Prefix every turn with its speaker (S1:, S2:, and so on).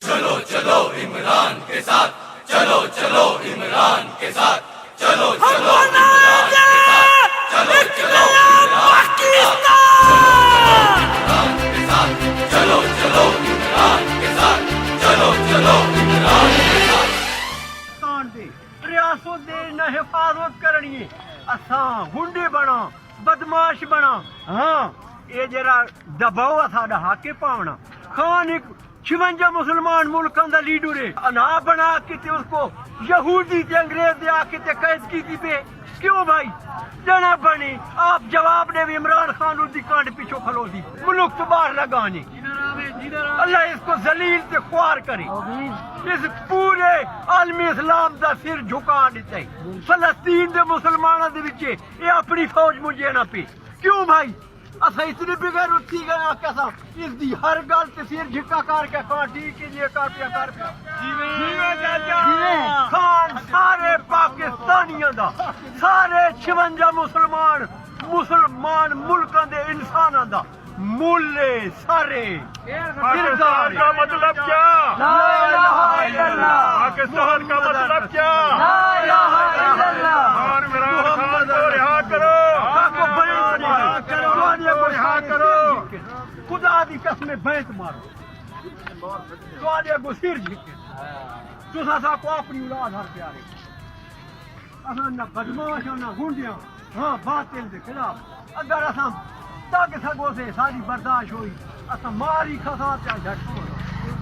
S1: چلو چلو عمران کے ساتھ، چلو چلو عمران کے ساتھ، چلو چلو عمران کے ساتھ، چلو چلو عمران کے ساتھ، چلو چلو عمران کے ساتھ، چلو چلو عمران کے ساتھ۔
S2: ریاست دے نہ حفاظت کرنی ہے، اساں گنڈے بنا بدماش بنا، ہاں یہ جرا دباؤ ساڈا حق پاونا۔ خان ایک 56 مسلمان ملکوں کا لیڈر ہے، انا بنا کے تے اس کو یہودی تے انگریز دے آ کے تے قید کی تھی پہ کیوں بھائی جنا بنی؟ آپ جواب دے بھی عمران خان اس دی کانڈ پیچھو کھلو دی ملک تو باہر لگانے۔ اللہ اس کو ذلیل تے خوار کرے، اس پورے عالم اسلام دا سر جھکا دیتا ہے۔ فلسطین دے مسلمانوں دے وچ یہ اپنی فوج مجھے نہ پی کیوں بھائی؟ اسا اتنی بغیر اٹھی گئے کیسا اس دی ہر گل تے سر جھکا کر کے کہاں ٹھیک ہے یہ کر پیا خان سارے پاکستانیاں دا، سارے 56 مسلمان ملکاں دے انساناں دا مولے سارے۔
S3: پاکستان کا مطلب کیا؟
S2: لا الہ الا اللہ۔
S3: پاکستان کا مطلب کیا؟
S2: لا الہ الا اللہ۔
S3: خان عمران خان کو رہا کرو، رہا کرو۔
S2: خدا دی قسم بینت مارو کو سر جھکے تسا سا کو اپنی اولاد ہر پیارے، اصا نہ بدماش نہ گنڈیاں، ہاں باطل دے خلاف اگر اصا تک سگو سے ساری برداشت ہوئی اصا ماری کھسا پیا جھٹو۔